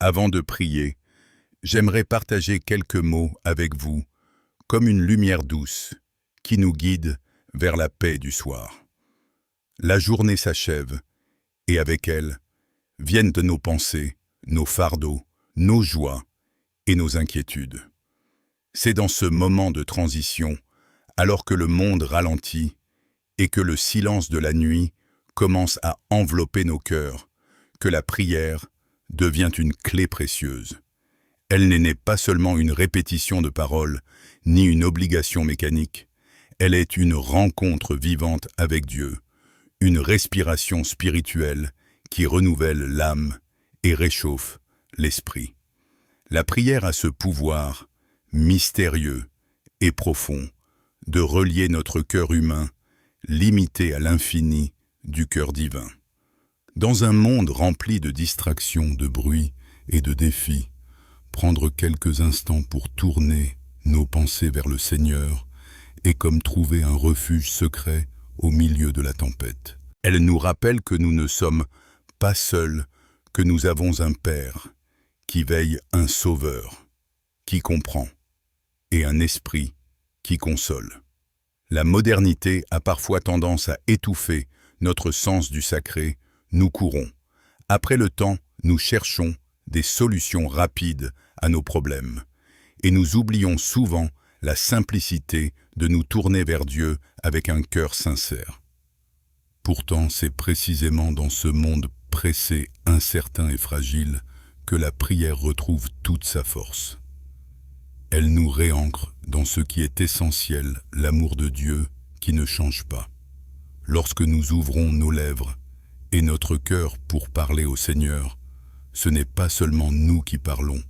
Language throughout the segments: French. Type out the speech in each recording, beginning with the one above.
Avant de prier, j'aimerais partager quelques mots avec vous, comme une lumière douce qui nous guide vers la paix du soir. La journée s'achève, et avec elle viennent de nos pensées, nos fardeaux, nos joies et nos inquiétudes. C'est dans ce moment de transition, alors que le monde ralentit et que le silence de la nuit commence à envelopper nos cœurs, que la prière devient une clé précieuse. Elle n'est pas seulement une répétition de paroles, ni une obligation mécanique. Elle est une rencontre vivante avec Dieu, une respiration spirituelle qui renouvelle l'âme et réchauffe l'esprit. La prière a ce pouvoir mystérieux et profond de relier notre cœur humain, limité à l'infini du cœur divin. Dans un monde rempli de distractions, de bruit et de défis, prendre quelques instants pour tourner nos pensées vers le Seigneur est comme trouver un refuge secret au milieu de la tempête. Elle nous rappelle que nous ne sommes pas seuls, que nous avons un Père qui veille, un Sauveur qui comprend et un Esprit qui console. La modernité a parfois tendance à étouffer notre sens du sacré. Nous courons. Après le temps, nous cherchons des solutions rapides à nos problèmes. Et nous oublions souvent la simplicité de nous tourner vers Dieu avec un cœur sincère. Pourtant, c'est précisément dans ce monde pressé, incertain et fragile que la prière retrouve toute sa force. Elle nous réancre dans ce qui est essentiel, l'amour de Dieu qui ne change pas. Lorsque nous ouvrons nos lèvres et notre cœur pour parler au Seigneur, ce n'est pas seulement nous qui parlons,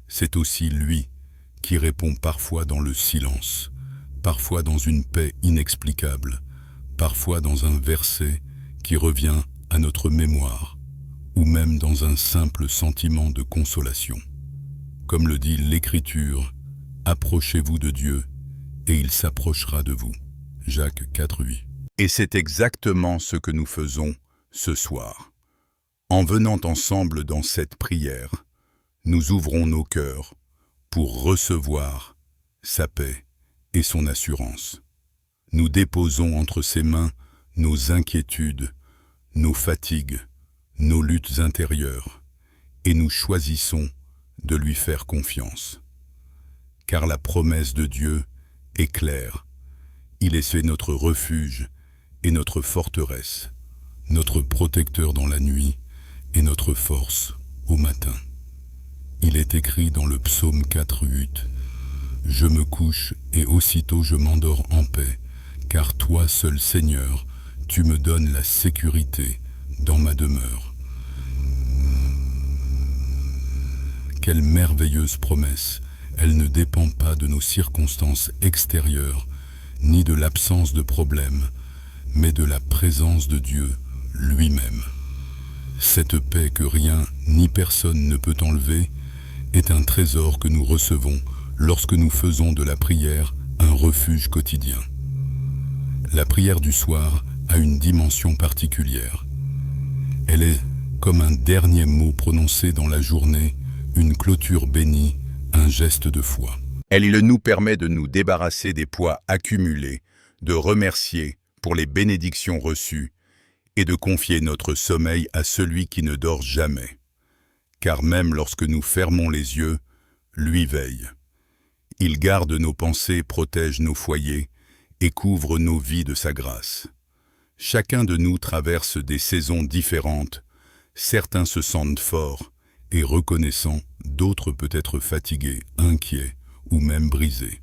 c'est aussi lui qui répond parfois dans le silence, parfois dans une paix inexplicable, parfois dans un verset qui revient à notre mémoire, ou même dans un simple sentiment de consolation. Comme le dit l'Écriture, « Approchez-vous de Dieu, et il s'approchera de vous. » Jacques 4,8. Et c'est exactement ce que nous faisons ce soir. En venant ensemble dans cette prière, nous ouvrons nos cœurs pour recevoir sa paix et son assurance. Nous déposons entre ses mains nos inquiétudes, nos fatigues, nos luttes intérieures, et nous choisissons de lui faire confiance. Car la promesse de Dieu est claire. Il est notre refuge et notre forteresse, notre protecteur dans la nuit et notre force au matin. Il est écrit dans le psaume 4,8 « Je me couche et aussitôt je m'endors en paix, car toi seul Seigneur, tu me donnes la sécurité dans ma demeure. » Quelle merveilleuse promesse! Elle ne dépend pas de nos circonstances extérieures, ni de l'absence de problèmes, mais de la présence de Dieu lui-même. Cette paix que rien ni personne ne peut enlever est un trésor que nous recevons lorsque nous faisons de la prière un refuge quotidien. La prière du soir a une dimension particulière. Elle est comme un dernier mot prononcé dans la journée, une clôture bénie, un geste de foi. Elle nous permet de nous débarrasser des poids accumulés, de remercier pour les bénédictions reçues et de confier notre sommeil à celui qui ne dort jamais. Car même lorsque nous fermons les yeux, lui veille. Il garde nos pensées, protège nos foyers et couvre nos vies de sa grâce. Chacun de nous traverse des saisons différentes. Certains se sentent forts et reconnaissants, d'autres peut-être fatigués, inquiets ou même brisés.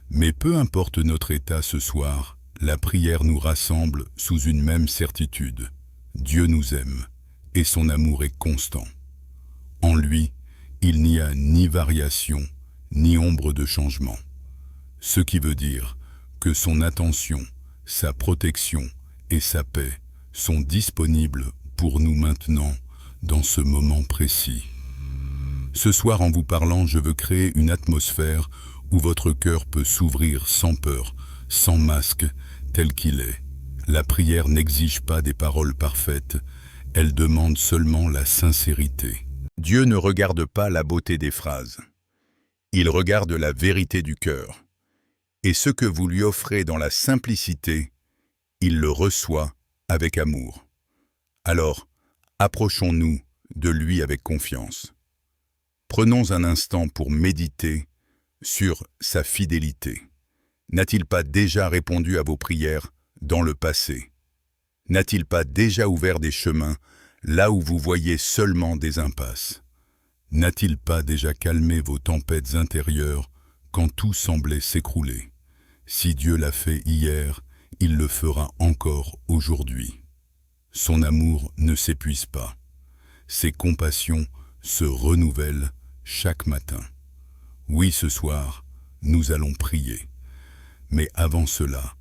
Mais peu importe notre état ce soir, la prière nous rassemble sous une même certitude. Dieu nous aime et son amour est constant. En lui, il n'y a ni variation, ni ombre de changement. Ce qui veut dire que son attention, sa protection et sa paix sont disponibles pour nous maintenant, dans ce moment précis. Ce soir, en vous parlant, je veux créer une atmosphère où votre cœur peut s'ouvrir sans peur, sans masque, tel qu'il est. La prière n'exige pas des paroles parfaites, elle demande seulement la sincérité. Dieu ne regarde pas la beauté des phrases. Il regarde la vérité du cœur. Et ce que vous lui offrez dans la simplicité, il le reçoit avec amour. Alors, approchons-nous de lui avec confiance. Prenons un instant pour méditer sur sa fidélité. N'a-t-il pas déjà répondu à vos prières dans le passé? N'a-t-il pas déjà ouvert des chemins là où vous voyez seulement des impasses? N'a-t-il pas déjà calmé vos tempêtes intérieures quand tout semblait s'écrouler? Si Dieu l'a fait hier, il le fera encore aujourd'hui. Son amour ne s'épuise pas. Ses compassions se renouvellent chaque matin. Oui, ce soir, nous allons prier. Mais avant cela,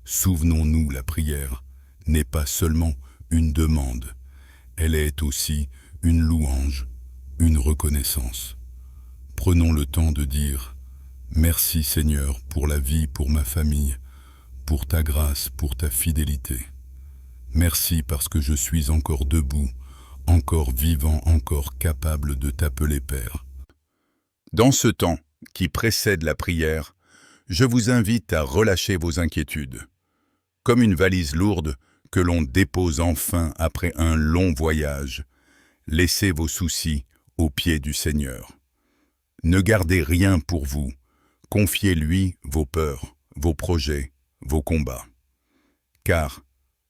souvenons-nous, la prière n'est pas seulement une demande, elle est aussi une louange, une reconnaissance. Prenons le temps de dire « Merci Seigneur pour la vie, pour ma famille, pour ta grâce, pour ta fidélité. Merci parce que je suis encore debout, encore vivant, encore capable de t'appeler Père. » Dans ce temps qui précède la prière, je vous invite à relâcher vos inquiétudes. Comme une valise lourde que l'on dépose enfin après un long voyage, laissez vos soucis aux pieds du Seigneur. Ne gardez rien pour vous, confiez-lui vos peurs, vos projets, vos combats. Car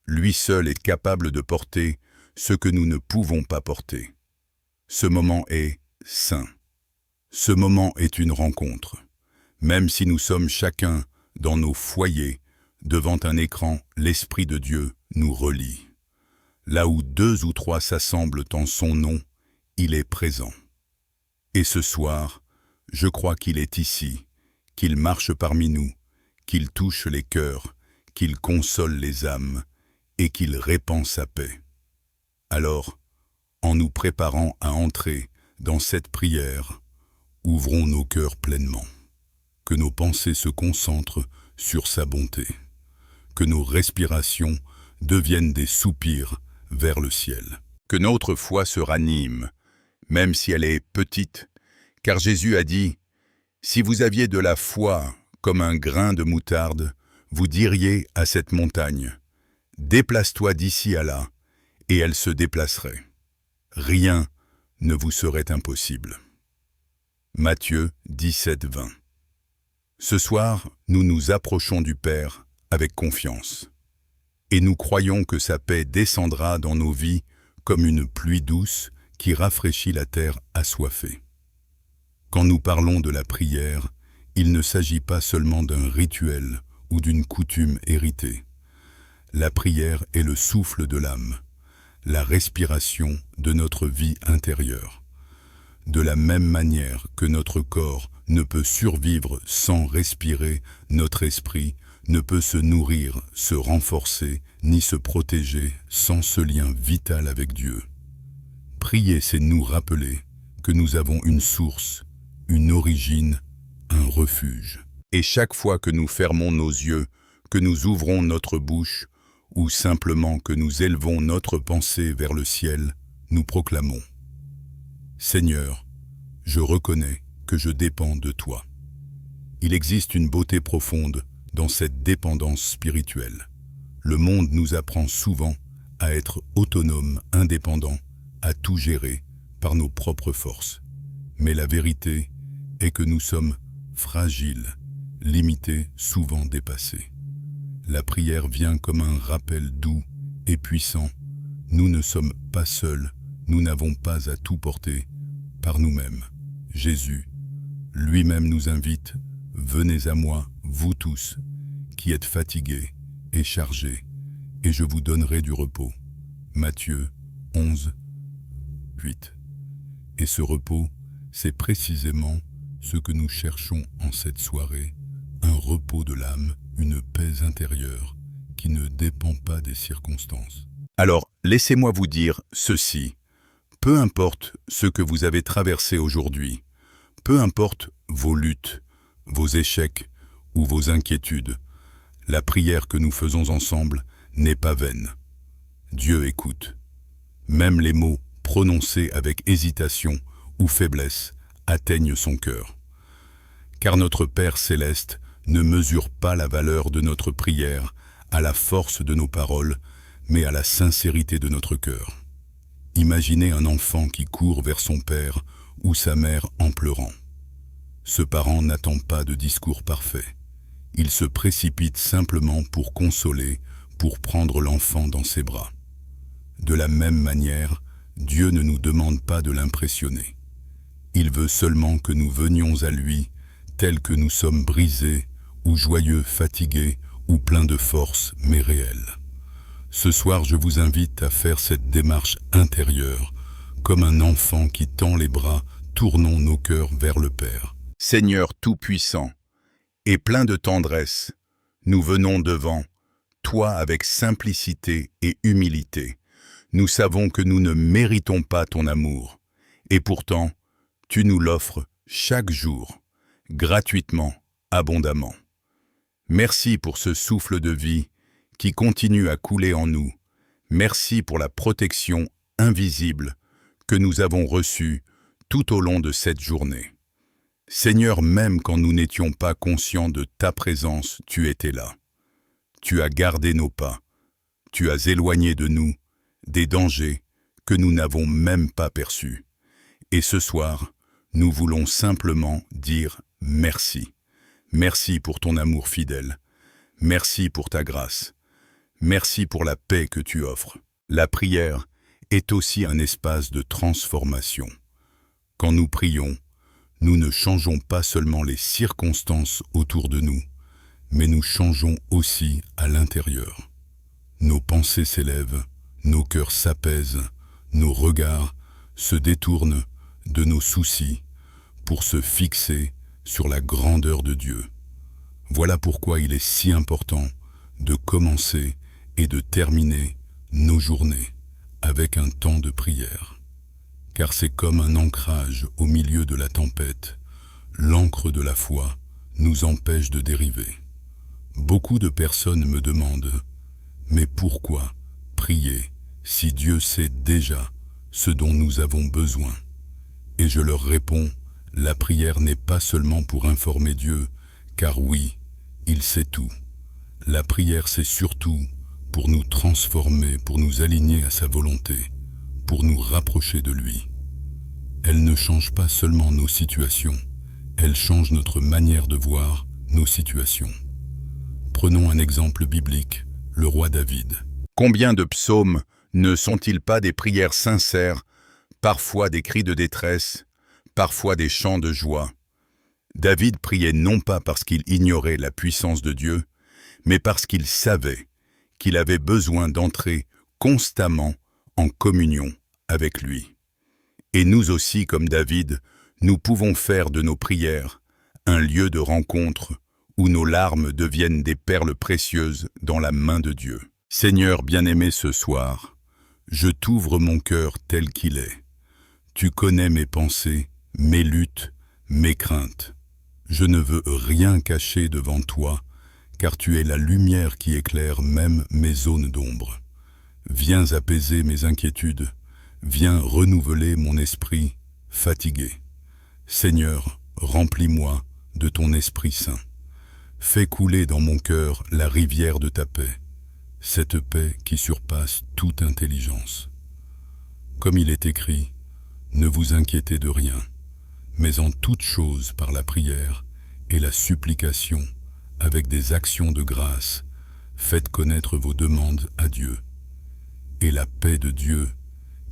lui seul est capable de porter ce que nous ne pouvons pas porter. Ce moment est saint. Ce moment est une rencontre. Même si nous sommes chacun dans nos foyers, devant un écran, l'Esprit de Dieu nous relie. Là où 2 ou 3 s'assemblent en son nom, il est présent. Et ce soir, je crois qu'il est ici, qu'il marche parmi nous, qu'il touche les cœurs, qu'il console les âmes et qu'il répand sa paix. Alors, en nous préparant à entrer dans cette prière, ouvrons nos cœurs pleinement. Que nos pensées se concentrent sur sa bonté. Que nos respirations deviennent des soupirs vers le ciel. Que notre foi se ranime, même si elle est petite, car Jésus a dit « Si vous aviez de la foi comme un grain de moutarde, vous diriez à cette montagne « Déplace-toi d'ici à là » et elle se déplacerait. Rien ne vous serait impossible. Matthieu 17, 20. Ce soir, nous nous approchons du Père avec confiance. Et nous croyons que sa paix descendra dans nos vies comme une pluie douce qui rafraîchit la terre assoiffée. Quand nous parlons de la prière, il ne s'agit pas seulement d'un rituel ou d'une coutume héritée. La prière est le souffle de l'âme, la respiration de notre vie intérieure. De la même manière que notre corps ne peut survivre sans respirer, notre esprit ne peut se nourrir, se renforcer, ni se protéger sans ce lien vital avec Dieu. Prier, c'est nous rappeler que nous avons une source, une origine, un refuge. Et chaque fois que nous fermons nos yeux, que nous ouvrons notre bouche, ou simplement que nous élevons notre pensée vers le ciel, nous proclamons « Seigneur, je reconnais que je dépends de toi. » Il existe une beauté profonde dans cette dépendance spirituelle. Le monde nous apprend souvent à être autonomes, indépendants, à tout gérer par nos propres forces. Mais la vérité est que nous sommes fragiles, limités, souvent dépassés. La prière vient comme un rappel doux et puissant. Nous ne sommes pas seuls, nous n'avons pas à tout porter par nous-mêmes. Jésus lui-même nous invite « Venez à moi, vous tous, qui êtes fatigués et chargés, et je vous donnerai du repos. » Matthieu 11, 8. Et ce repos, c'est précisément ce que nous cherchons en cette soirée, un repos de l'âme, une paix intérieure qui ne dépend pas des circonstances. Alors, laissez-moi vous dire ceci. Peu importe ce que vous avez traversé aujourd'hui, peu importe vos luttes, vos échecs ou vos inquiétudes, la prière que nous faisons ensemble n'est pas vaine. Dieu écoute. Même les mots prononcées avec hésitation ou faiblesse atteignent son cœur. Car notre Père céleste ne mesure pas la valeur de notre prière à la force de nos paroles, mais à la sincérité de notre cœur. Imaginez un enfant qui court vers son père ou sa mère en pleurant. Ce parent n'attend pas de discours parfait. Il se précipite simplement pour consoler, pour prendre l'enfant dans ses bras. De la même manière, Dieu ne nous demande pas de l'impressionner. Il veut seulement que nous venions à lui, tels que nous sommes brisés, ou joyeux, fatigués, ou pleins de force, mais réels. Ce soir, je vous invite à faire cette démarche intérieure, comme un enfant qui tend les bras, tournons nos cœurs vers le Père. Seigneur Tout-Puissant, et plein de tendresse, nous venons devant toi avec simplicité et humilité. Nous savons que nous ne méritons pas ton amour, et pourtant, tu nous l'offres chaque jour, gratuitement, abondamment. Merci pour ce souffle de vie qui continue à couler en nous. Merci pour la protection invisible que nous avons reçue tout au long de cette journée. Seigneur, même quand nous n'étions pas conscients de ta présence, tu étais là. Tu as gardé nos pas. Tu as éloigné de nous des dangers que nous n'avons même pas perçus. Et ce soir, nous voulons simplement dire merci. Merci pour ton amour fidèle. Merci pour ta grâce. Merci pour la paix que tu offres. La prière est aussi un espace de transformation. Quand nous prions, nous ne changeons pas seulement les circonstances autour de nous, mais nous changeons aussi à l'intérieur. Nos pensées s'élèvent, nos cœurs s'apaisent, nos regards se détournent de nos soucis pour se fixer sur la grandeur de Dieu. Voilà pourquoi il est si important de commencer et de terminer nos journées avec un temps de prière. Car c'est comme un ancrage au milieu de la tempête. L'ancre de la foi nous empêche de dériver. Beaucoup de personnes me demandent « Mais pourquoi prier si Dieu sait déjà ce dont nous avons besoin ?» Et je leur réponds « La prière n'est pas seulement pour informer Dieu, car oui, il sait tout. La prière, c'est surtout pour nous transformer, pour nous aligner à sa volonté, pour nous rapprocher de lui. Elle ne change pas seulement nos situations, elle change notre manière de voir nos situations. Prenons un exemple biblique, le roi David. Combien de psaumes ne sont-ils pas des prières sincères, parfois des cris de détresse, parfois des chants de joie? David priait non pas parce qu'il ignorait la puissance de Dieu, mais parce qu'il savait qu'il avait besoin d'entrer constamment en communion avec lui. Et nous aussi, comme David, nous pouvons faire de nos prières un lieu de rencontre où nos larmes deviennent des perles précieuses dans la main de Dieu. Seigneur bien-aimé, ce soir, je t'ouvre mon cœur tel qu'il est. Tu connais mes pensées, mes luttes, mes craintes. Je ne veux rien cacher devant toi, car tu es la lumière qui éclaire même mes zones d'ombre. Viens apaiser mes inquiétudes, viens renouveler mon esprit fatigué. Seigneur, remplis-moi de ton Esprit Saint. Fais couler dans mon cœur la rivière de ta paix, cette paix qui surpasse toute intelligence. Comme il est écrit, ne vous inquiétez de rien, mais en toute chose par la prière et la supplication, avec des actions de grâce, faites connaître vos demandes à Dieu. Et la paix de Dieu,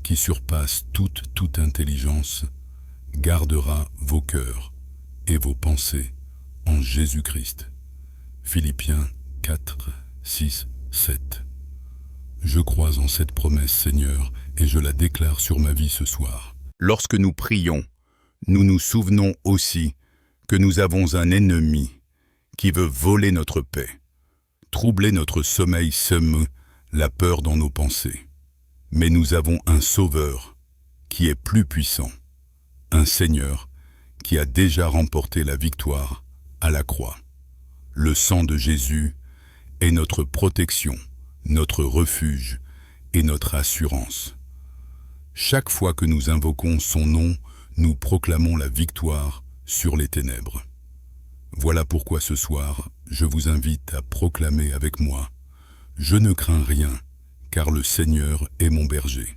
qui surpasse toute intelligence, gardera vos cœurs et vos pensées en Jésus-Christ. Philippiens 4, 6, 7. Je crois en cette promesse, Seigneur, et je la déclare sur ma vie ce soir. Lorsque nous prions, nous nous souvenons aussi que nous avons un ennemi qui veut voler notre paix, troubler notre sommeil, semer la peur dans nos pensées. Mais nous avons un Sauveur qui est plus puissant, un Seigneur qui a déjà remporté la victoire à la croix. Le sang de Jésus est notre protection, notre refuge et notre assurance. Chaque fois que nous invoquons son nom, nous proclamons la victoire sur les ténèbres. Voilà pourquoi ce soir, je vous invite à proclamer avec moi: je ne crains rien, car le Seigneur est mon berger.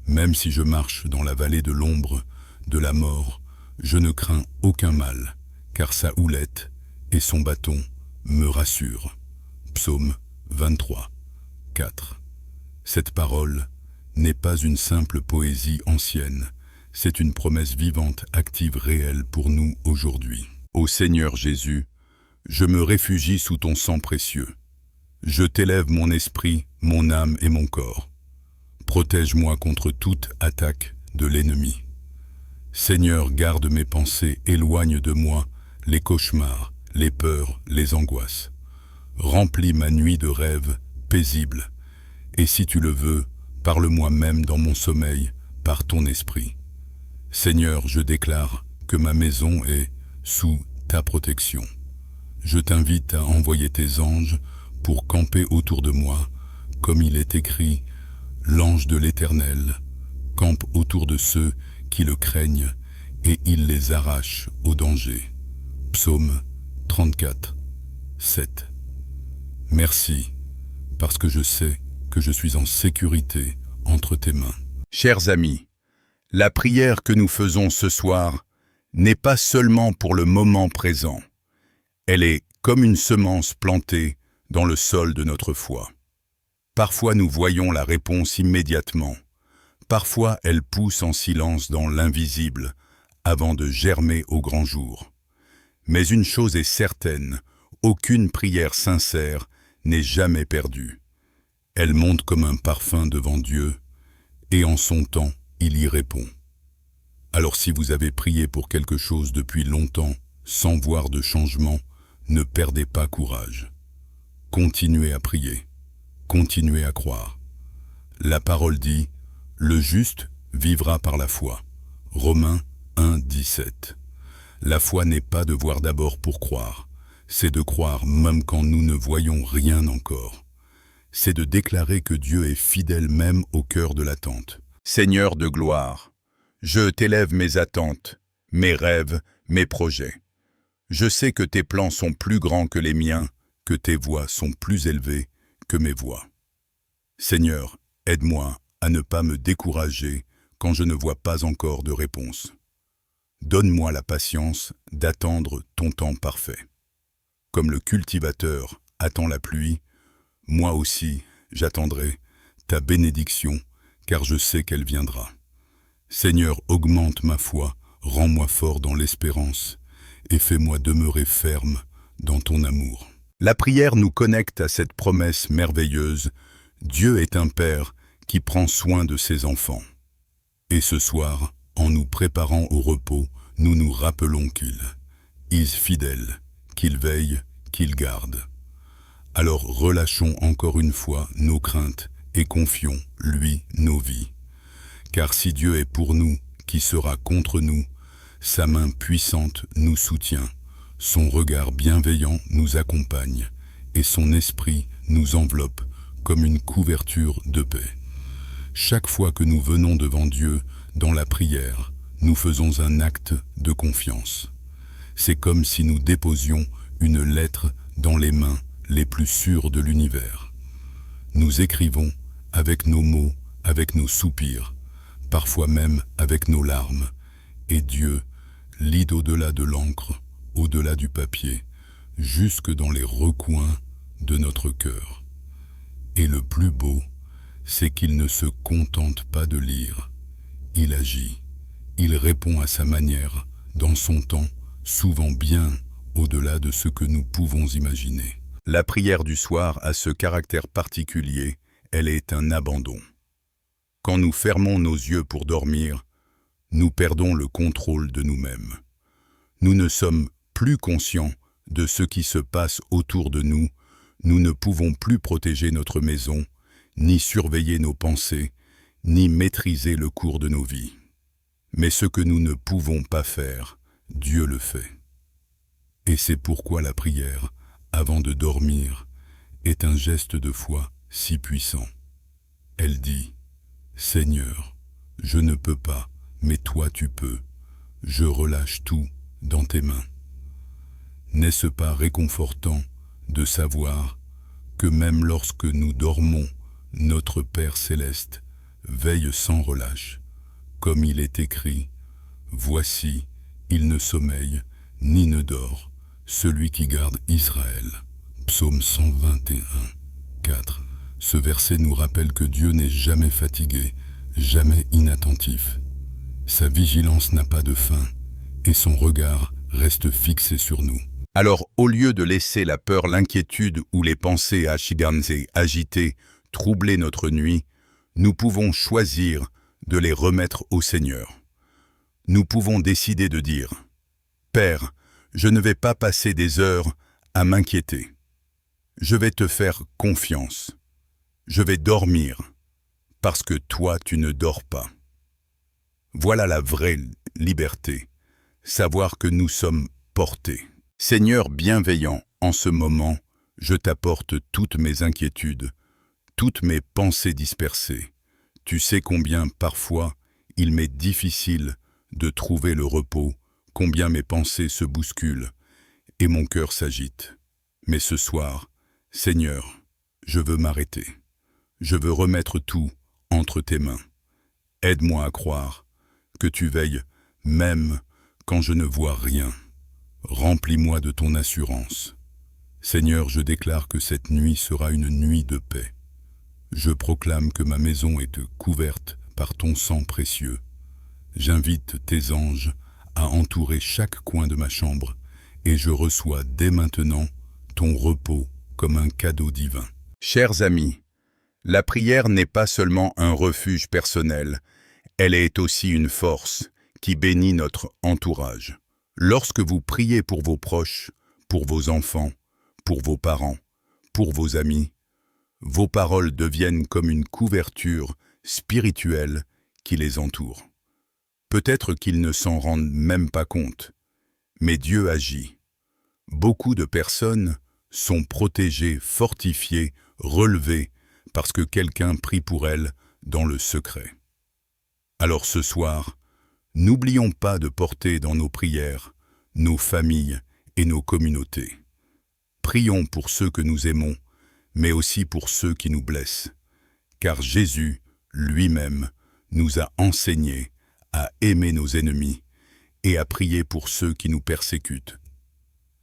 Même si je marche dans la vallée de l'ombre de la mort, je ne crains aucun mal, car sa houlette et son bâton me rassurent. Psaume 23, 4. Cette parole n'est pas une simple poésie ancienne, c'est une promesse vivante, active, réelle pour nous aujourd'hui. Ô Seigneur Jésus, je me réfugie sous ton sang précieux. Je t'élève mon esprit, mon âme et mon corps. Protège-moi contre toute attaque de l'ennemi. Seigneur, garde mes pensées, éloigne de moi les cauchemars, les peurs, les angoisses. Remplis ma nuit de rêves paisibles, et si tu le veux, parle-moi même dans mon sommeil par ton esprit. Seigneur, je déclare que ma maison est sous ta protection. Je t'invite à envoyer tes anges pour camper autour de moi, comme il est écrit: l'ange de l'Éternel campe autour de ceux qui le craignent et il les arrache au danger. Psaume 34, 7. Merci, parce que je sais que je suis en sécurité entre tes mains. Chers amis, la prière que nous faisons ce soir n'est pas seulement pour le moment présent. Elle est comme une semence plantée dans le sol de notre foi. Parfois nous voyons la réponse immédiatement. Parfois elle pousse en silence dans l'invisible avant de germer au grand jour. Mais une chose est certaine, aucune prière sincère n'est jamais perdue. Elle monte comme un parfum devant Dieu, et en son temps, il y répond. Alors si vous avez prié pour quelque chose depuis longtemps, sans voir de changement, ne perdez pas courage. Continuez à prier, continuez à croire. La parole dit: le juste vivra par la foi. Romains 1, 17. La foi n'est pas de voir d'abord pour croire, c'est de croire même quand nous ne voyons rien encore. C'est de déclarer que Dieu est fidèle même au cœur de l'attente. Seigneur de gloire, je t'élève mes attentes, mes rêves, mes projets. Je sais que tes plans sont plus grands que les miens, que tes voies sont plus élevées que mes voies. Seigneur, aide-moi à ne pas me décourager quand je ne vois pas encore de réponse. Donne-moi la patience d'attendre ton temps parfait. Comme le cultivateur attend la pluie, moi aussi j'attendrai ta bénédiction, car je sais qu'elle viendra. Seigneur, augmente ma foi, rends-moi fort dans l'espérance, et fais-moi demeurer ferme dans ton amour. La prière nous connecte à cette promesse merveilleuse: Dieu est un Père qui prend soin de ses enfants. Et ce soir, en nous préparant au repos, nous nous rappelons qu'il est fidèle, qu'il veille, qu'il garde. Alors relâchons encore une fois nos craintes et confions lui nos vies. Car si Dieu est pour nous, qui sera contre nous? Sa main puissante nous soutient, son regard bienveillant nous accompagne, et son esprit nous enveloppe comme une couverture de paix. Chaque fois que nous venons devant Dieu dans la prière, nous faisons un acte de confiance. C'est comme si nous déposions une lettre dans les mains les plus sûres de l'univers. Nous écrivons avec nos mots, avec nos soupirs, parfois même avec nos larmes, et Dieu lit au-delà de l'encre, au-delà du papier, jusque dans les recoins de notre cœur. Et le plus beau, c'est qu'il ne se contente pas de lire, il agit, il répond à sa manière, dans son temps, souvent bien au-delà de ce que nous pouvons imaginer. La prière du soir a ce caractère particulier, elle est un abandon. Quand nous fermons nos yeux pour dormir, nous perdons le contrôle de nous-mêmes. Nous ne sommes plus conscients de ce qui se passe autour de nous, nous ne pouvons plus protéger notre maison, ni surveiller nos pensées, ni maîtriser le cours de nos vies. Mais ce que nous ne pouvons pas faire, Dieu le fait. Et c'est pourquoi la prière, avant de dormir, est un geste de foi si puissant. Elle dit: Seigneur, Je ne peux pas, mais toi tu peux. Je relâche tout dans tes mains. N'est-ce pas réconfortant de savoir que même lorsque nous dormons, notre Père céleste veille sans relâche, comme il est écrit, « Voici, il ne sommeille ni ne dort, celui qui garde Israël. » Psaume 121, 4. Ce verset nous rappelle que Dieu n'est jamais fatigué, jamais inattentif. Sa vigilance n'a pas de fin, et son regard reste fixé sur nous. Alors, au lieu de laisser la peur, l'inquiétude ou les pensées achiganzées, agitées, troubler notre nuit, nous pouvons choisir de les remettre au Seigneur. Nous pouvons décider de dire « Père, je ne vais pas passer des heures à m'inquiéter. Je vais te faire confiance. Je vais dormir, parce que toi, tu ne dors pas. » Voilà la vraie liberté, savoir que nous sommes portés. Seigneur bienveillant, en ce moment, je t'apporte toutes mes inquiétudes, toutes mes pensées dispersées. Tu sais combien, parfois, il m'est difficile de trouver le repos, combien mes pensées se bousculent et mon cœur s'agite. Mais ce soir, Seigneur, je veux m'arrêter. Je veux remettre tout entre tes mains. Aide-moi à croire que tu veilles même quand je ne vois rien. Remplis-moi de ton assurance. Seigneur, je déclare que cette nuit sera une nuit de paix. Je proclame que ma maison est couverte par ton sang précieux. J'invite tes anges à entourer chaque coin de ma chambre et je reçois dès maintenant ton repos comme un cadeau divin. Chers amis, la prière n'est pas seulement un refuge personnel, elle est aussi une force qui bénit notre entourage. Lorsque vous priez pour vos proches, pour vos enfants, pour vos parents, pour vos amis, vos paroles deviennent comme une couverture spirituelle qui les entoure. Peut-être qu'ils ne s'en rendent même pas compte, mais Dieu agit. Beaucoup de personnes sont protégées, fortifiées, relevées, parce que quelqu'un prie pour elles dans le secret. Alors ce soir, n'oublions pas de porter dans nos prières nos familles et nos communautés. Prions pour ceux que nous aimons, mais aussi pour ceux qui nous blessent, car Jésus, lui-même, nous a enseigné à aimer nos ennemis et à prier pour ceux qui nous persécutent.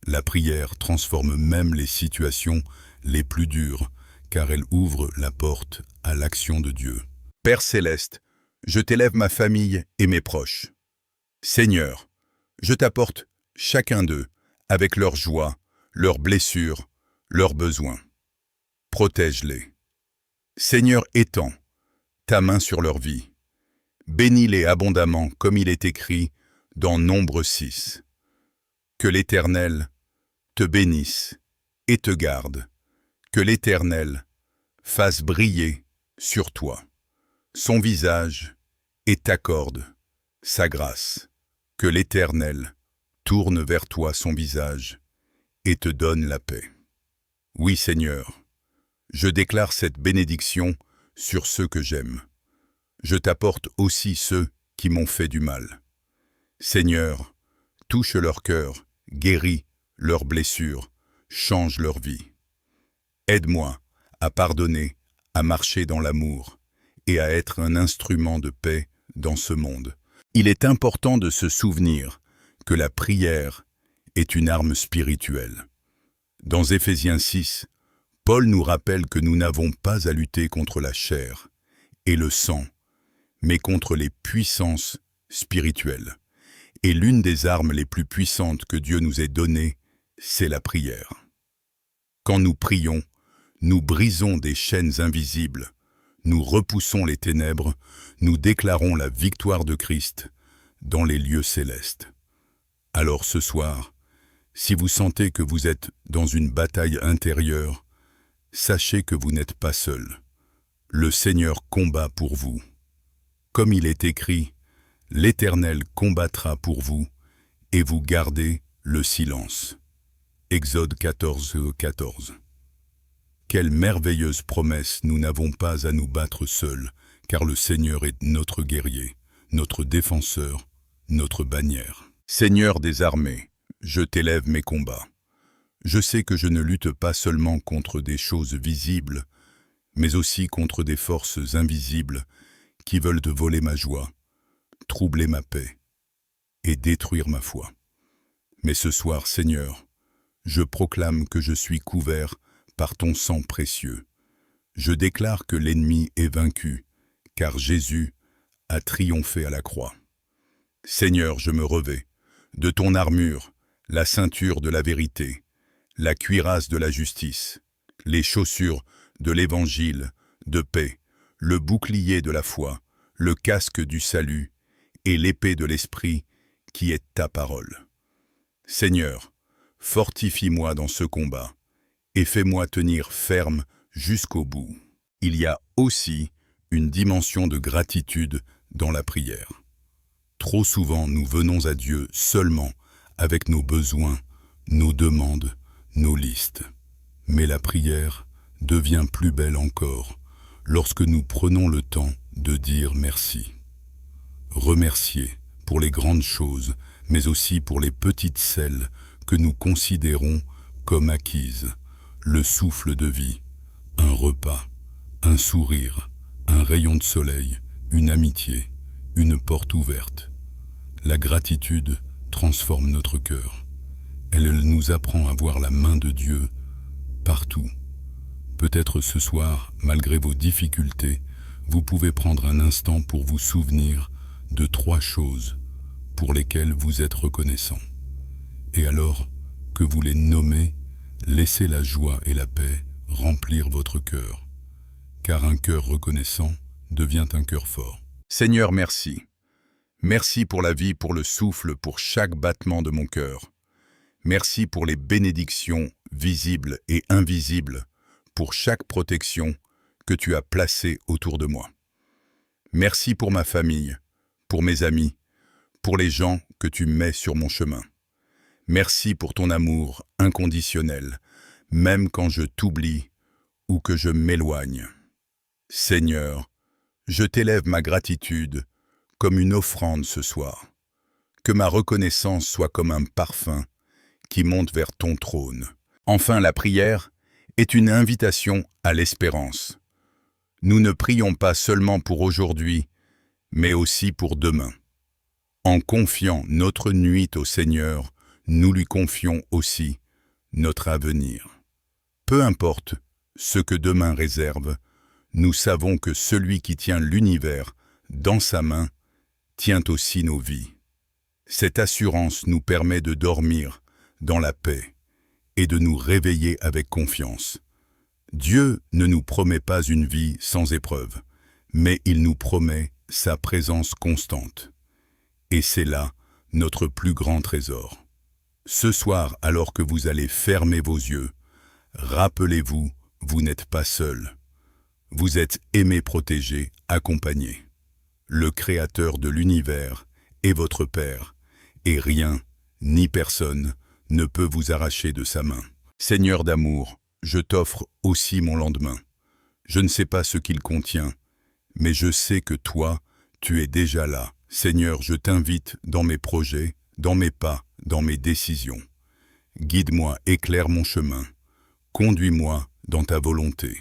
La prière transforme même les situations les plus dures, car elle ouvre la porte à l'action de Dieu. Père céleste, je t'élève ma famille et mes proches. Seigneur, je t'apporte chacun d'eux avec leurs joies, leurs blessures, leurs besoins. Protège-les. Seigneur, étends ta main sur leur vie. Bénis-les abondamment comme il est écrit dans Nombre 6. Que l'Éternel te bénisse et te garde. Que l'Éternel fasse briller sur toi son visage et t'accorde sa grâce. Que l'Éternel tourne vers toi son visage et te donne la paix. Oui, Seigneur, je déclare cette bénédiction sur ceux que j'aime. Je t'apporte aussi ceux qui m'ont fait du mal. Seigneur, touche leur cœur, guéris leurs blessures, change leur vie. Aide-moi à pardonner, à marcher dans l'amour et à être un instrument de paix dans ce monde. Il est important de se souvenir que la prière est une arme spirituelle. Dans Éphésiens 6, Paul nous rappelle que nous n'avons pas à lutter contre la chair et le sang, mais contre les puissances spirituelles. Et l'une des armes les plus puissantes que Dieu nous ait données, c'est la prière. Quand nous prions, nous brisons des chaînes invisibles, nous repoussons les ténèbres, nous déclarons la victoire de Christ dans les lieux célestes. Alors ce soir, si vous sentez que vous êtes dans une bataille intérieure, sachez que vous n'êtes pas seul. Le Seigneur combat pour vous. Comme il est écrit, l'Éternel combattra pour vous et vous gardez le silence. Exode 14, 14. Quelle merveilleuse promesse, nous n'avons pas à nous battre seuls, car le Seigneur est notre guerrier, notre défenseur, notre bannière. Seigneur des armées, je t'élève mes combats. Je sais que je ne lutte pas seulement contre des choses visibles, mais aussi contre des forces invisibles qui veulent te voler ma joie, troubler ma paix et détruire ma foi. Mais ce soir, Seigneur, je proclame que je suis couvert par ton sang précieux. Je déclare que l'ennemi est vaincu, car Jésus a triomphé à la croix. Seigneur, je me revêts de ton armure, la ceinture de la vérité, la cuirasse de la justice, les chaussures de l'évangile, de paix, le bouclier de la foi, le casque du salut et l'épée de l'esprit qui est ta parole. Seigneur, fortifie-moi dans ce combat et fais-moi tenir ferme jusqu'au bout. Il y a aussi une dimension de gratitude dans la prière. Trop souvent, nous venons à Dieu seulement avec nos besoins, nos demandes, nos listes. Mais la prière devient plus belle encore lorsque nous prenons le temps de dire merci. Remercier pour les grandes choses, mais aussi pour les petites celles que nous considérons comme acquises. Le souffle de vie, un repas, un sourire, un rayon de soleil, une amitié, une porte ouverte. La gratitude transforme notre cœur. Elle nous apprend à voir la main de Dieu partout. Peut-être ce soir, malgré vos difficultés, vous pouvez prendre un instant pour vous souvenir de 3 choses pour lesquelles vous êtes reconnaissant. Et alors que vous les nommez, laissez la joie et la paix remplir votre cœur, car un cœur reconnaissant devient un cœur fort. Seigneur, merci. Merci pour la vie, pour le souffle, pour chaque battement de mon cœur. Merci pour les bénédictions visibles et invisibles, pour chaque protection que tu as placée autour de moi. Merci pour ma famille, pour mes amis, pour les gens que tu mets sur mon chemin. Merci pour ton amour inconditionnel, même quand je t'oublie ou que je m'éloigne. Seigneur, je t'élève ma gratitude comme une offrande ce soir. Que ma reconnaissance soit comme un parfum qui monte vers ton trône. Enfin, la prière est une invitation à l'espérance. Nous ne prions pas seulement pour aujourd'hui, mais aussi pour demain. En confiant notre nuit au Seigneur, nous lui confions aussi notre avenir. Peu importe ce que demain réserve, nous savons que celui qui tient l'univers dans sa main tient aussi nos vies. Cette assurance nous permet de dormir dans la paix et de nous réveiller avec confiance. Dieu ne nous promet pas une vie sans épreuve, mais il nous promet sa présence constante. Et c'est là notre plus grand trésor. Ce soir, alors que vous allez fermer vos yeux, rappelez-vous, vous n'êtes pas seul. Vous êtes aimé, protégé, accompagné. Le Créateur de l'univers est votre Père, et rien, ni personne, ne peut vous arracher de sa main. Seigneur d'amour, je t'offre aussi mon lendemain. Je ne sais pas ce qu'il contient, mais je sais que toi, tu es déjà là. Seigneur, je t'invite dans mes projets, dans mes pas, dans mes décisions. Guide-moi, éclaire mon chemin. Conduis-moi dans ta volonté.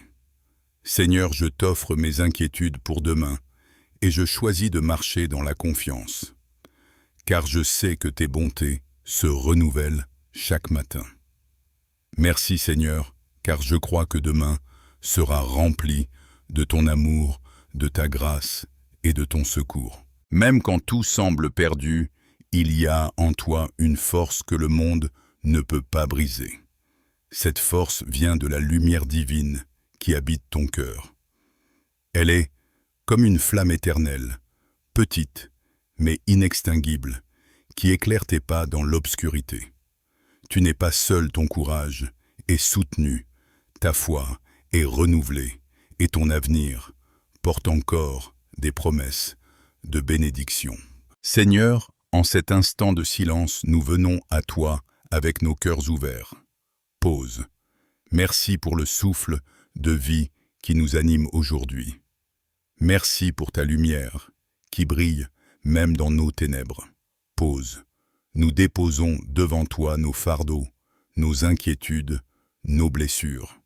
Seigneur, je t'offre mes inquiétudes pour demain, et je choisis de marcher dans la confiance, car je sais que tes bontés se renouvellent chaque matin. Merci Seigneur, car je crois que demain sera rempli de ton amour, de ta grâce et de ton secours. Même quand tout semble perdu, il y a en toi une force que le monde ne peut pas briser. Cette force vient de la lumière divine qui habite ton cœur. Elle est comme une flamme éternelle, petite mais inextinguible, qui éclaire tes pas dans l'obscurité. Tu n'es pas seul, ton courage est soutenu, ta foi est renouvelée et ton avenir porte encore des promesses de bénédiction. Seigneur, en cet instant de silence, nous venons à toi avec nos cœurs ouverts. Pause. Merci pour le souffle de vie qui nous anime aujourd'hui. Merci pour ta lumière, qui brille même dans nos ténèbres. Pause. Nous déposons devant toi nos fardeaux, nos inquiétudes, nos blessures.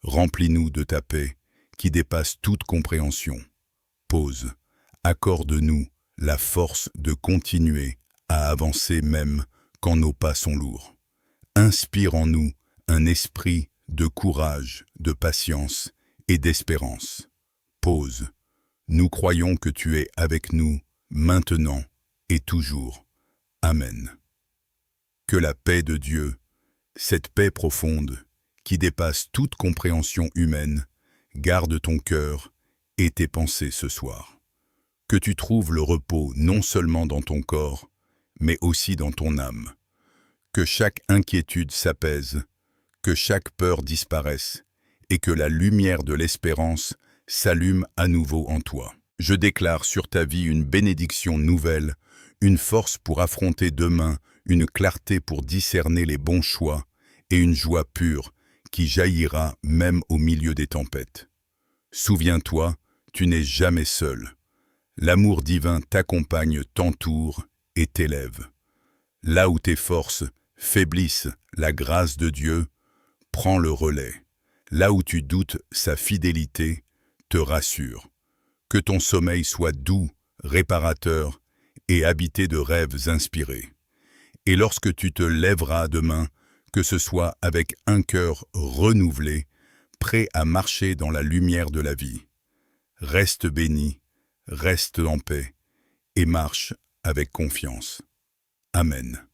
Remplis-nous de ta paix, qui dépasse toute compréhension. Pause. Accorde-nous la force de continuer à avancer même quand nos pas sont lourds. Inspire en nous un esprit de courage, de patience et d'espérance. Pause. Nous croyons que tu es avec nous, maintenant et toujours. Amen. Que la paix de Dieu, cette paix profonde, qui dépasse toute compréhension humaine, garde ton cœur et tes pensées ce soir. Que tu trouves le repos non seulement dans ton corps, mais aussi dans ton âme. Que chaque inquiétude s'apaise, que chaque peur disparaisse, et que la lumière de l'espérance s'allume à nouveau en toi. Je déclare sur ta vie une bénédiction nouvelle, une force pour affronter demain, une clarté pour discerner les bons choix, et une joie pure qui jaillira même au milieu des tempêtes. Souviens-toi, tu n'es jamais seul. L'amour divin t'accompagne, t'entoure et t'élève. Là où tes forces faiblissent la grâce de Dieu, prends le relais. Là où tu doutes sa fidélité, te rassure. Que ton sommeil soit doux, réparateur et habité de rêves inspirés. Et lorsque tu te lèveras demain, que ce soit avec un cœur renouvelé, prêt à marcher dans la lumière de la vie. Reste béni, reste en paix et marche avec confiance. Amen.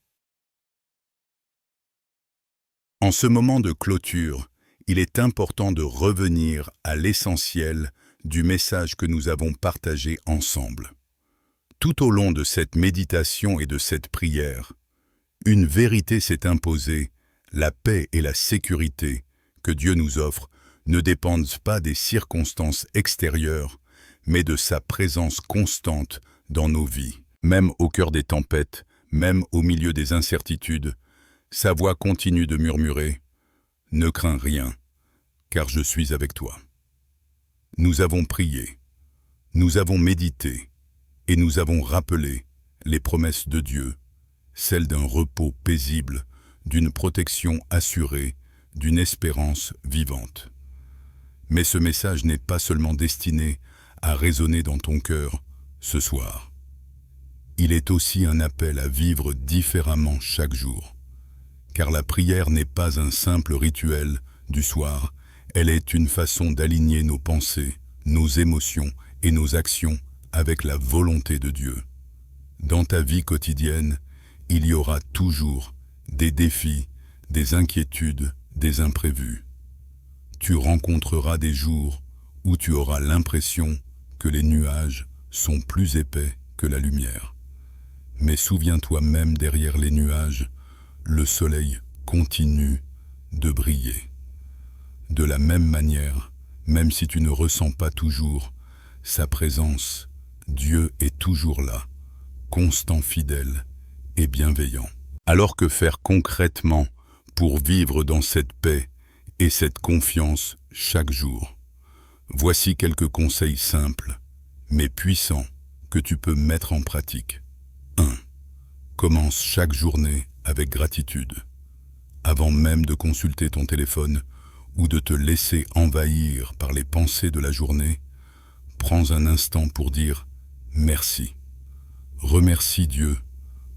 En ce moment de clôture, il est important de revenir à l'essentiel du message que nous avons partagé ensemble. Tout au long de cette méditation et de cette prière, une vérité s'est imposée: la paix et la sécurité que Dieu nous offre ne dépendent pas des circonstances extérieures, mais de sa présence constante dans nos vies. Même au cœur des tempêtes, même au milieu des incertitudes, sa voix continue de murmurer: « Ne crains rien, car je suis avec toi. » Nous avons prié, nous avons médité, et nous avons rappelé les promesses de Dieu, celles d'un repos paisible, d'une protection assurée, d'une espérance vivante. Mais ce message n'est pas seulement destiné à résonner dans ton cœur ce soir. Il est aussi un appel à vivre différemment chaque jour. Car la prière n'est pas un simple rituel du soir, elle est une façon d'aligner nos pensées, nos émotions et nos actions avec la volonté de Dieu. Dans ta vie quotidienne, il y aura toujours des défis, des inquiétudes, des imprévus. Tu rencontreras des jours où tu auras l'impression que les nuages sont plus épais que la lumière. Mais souviens-toi, même derrière les nuages, le soleil continue de briller. De la même manière, même si tu ne ressens pas toujours sa présence, Dieu est toujours là, constant, fidèle et bienveillant. Alors que faire concrètement pour vivre dans cette paix et cette confiance chaque jour? Voici quelques conseils simples, mais puissants, que tu peux mettre en pratique. 1. Commence chaque journée avec gratitude. Avant même de consulter ton téléphone ou de te laisser envahir par les pensées de la journée, prends un instant pour dire merci. Remercie Dieu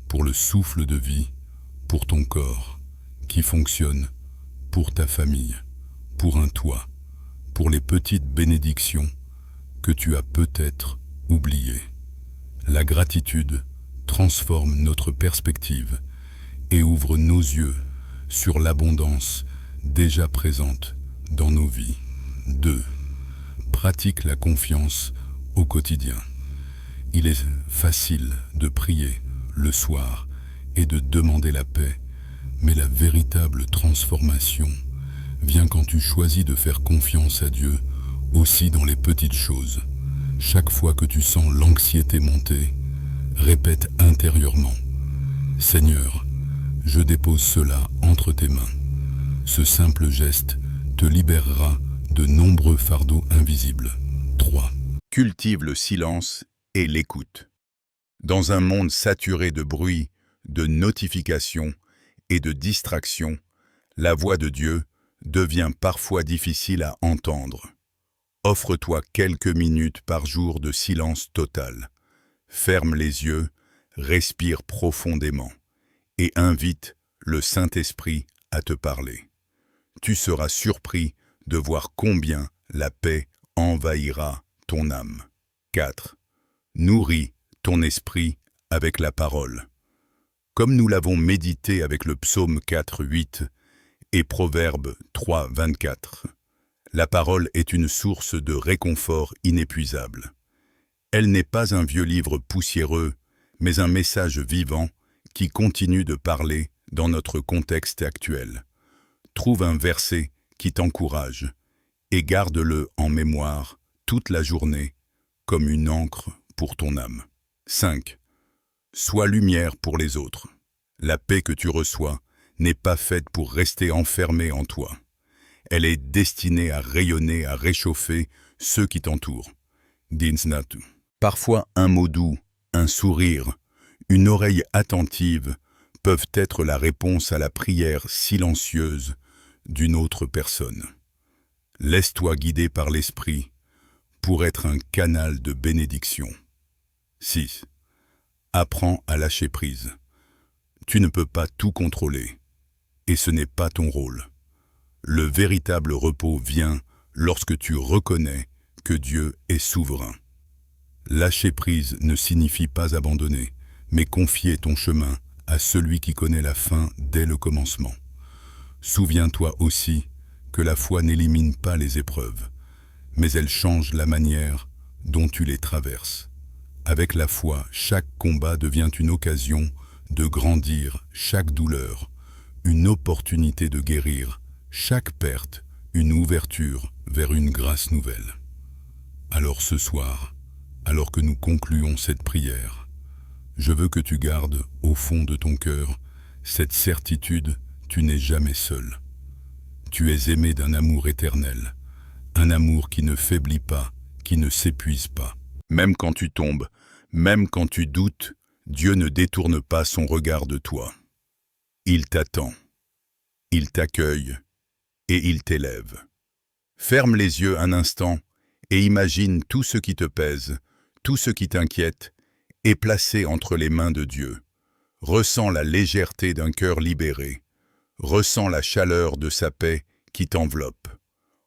pour le souffle de vie, pour ton corps qui fonctionne, pour ta famille, pour un toit, pour les petites bénédictions que tu as peut-être oubliées. La gratitude transforme notre perspective et ouvre nos yeux sur l'abondance déjà présente dans nos vies. 2. Pratique la confiance au quotidien. Il est facile de prier le soir et de demander la paix, mais la véritable transformation vient quand tu choisis de faire confiance à Dieu aussi dans les petites choses. Chaque fois que tu sens l'anxiété monter, répète intérieurement: « Seigneur, je dépose cela entre tes mains. » Ce simple geste te libérera de nombreux fardeaux invisibles. 3. cultive le silence et l'écoute. Dans un monde saturé de bruit, de notifications et de distractions, la voix de Dieu devient parfois difficile à entendre. Offre-toi quelques minutes par jour de silence total. Ferme les yeux, respire profondément et invite le Saint-Esprit à te parler. Tu seras surpris de voir combien la paix envahira ton âme. 4. Nourris ton esprit avec la parole. Comme nous l'avons médité avec le psaume 4:8 et Proverbe 3:24, la parole est une source de réconfort inépuisable. Elle n'est pas un vieux livre poussiéreux, mais un message vivant qui continue de parler dans notre contexte actuel. Trouve un verset qui t'encourage et garde-le en mémoire toute la journée comme une encre pour ton âme. 5. Sois lumière pour les autres. La paix que tu reçois n'est pas faite pour rester enfermée en toi. Elle est destinée à rayonner, à réchauffer ceux qui t'entourent. Dinsnatu. Parfois un mot doux, un sourire, une oreille attentive peuvent être la réponse à la prière silencieuse d'une autre personne. Laisse-toi guider par l'Esprit pour être un canal de bénédiction. 6. Apprends à lâcher prise. Tu ne peux pas tout contrôler, et ce n'est pas ton rôle. Le véritable repos vient lorsque tu reconnais que Dieu est souverain. Lâcher prise ne signifie pas abandonner, mais confier ton chemin à celui qui connaît la fin dès le commencement. Souviens-toi aussi que la foi n'élimine pas les épreuves, mais elle change la manière dont tu les traverses. Avec la foi, chaque combat devient une occasion de grandir, chaque douleur, une opportunité de guérir, chaque perte, une ouverture vers une grâce nouvelle. Alors ce soir, alors que nous concluons cette prière, je veux que tu gardes au fond de ton cœur cette certitude: tu n'es jamais seul. Tu es aimé d'un amour éternel, un amour qui ne faiblit pas, qui ne s'épuise pas. Même quand tu tombes, même quand tu doutes, Dieu ne détourne pas son regard de toi. Il t'attend, il t'accueille et il t'élève. Ferme les yeux un instant et imagine tout ce qui te pèse, tout ce qui t'inquiète, est placé entre les mains de Dieu. Ressens la légèreté d'un cœur libéré. Ressens la chaleur de sa paix qui t'enveloppe.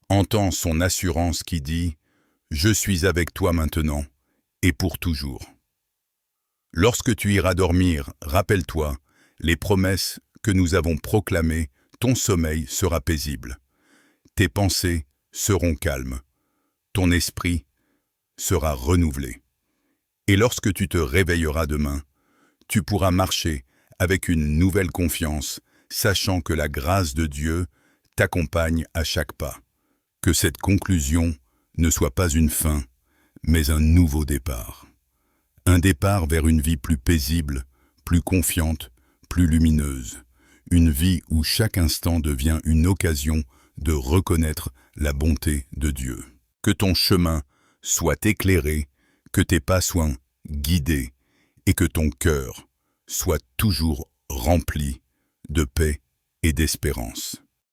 Entends son assurance qui dit « Je suis avec toi maintenant et pour toujours ». Lorsque tu iras dormir, rappelle-toi les promesses que nous avons proclamées, ton sommeil sera paisible. Tes pensées seront calmes. Ton esprit sera renouvelé. Et lorsque tu te réveilleras demain, tu pourras marcher avec une nouvelle confiance, sachant que la grâce de Dieu t'accompagne à chaque pas. Que cette conclusion ne soit pas une fin, mais un nouveau départ. Un départ vers une vie plus paisible, plus confiante, plus lumineuse. Une vie où chaque instant devient une occasion de reconnaître la bonté de Dieu. Que ton chemin soit éclairé, que tes pas soient guidés et que ton cœur soit toujours rempli de paix et d'espérance.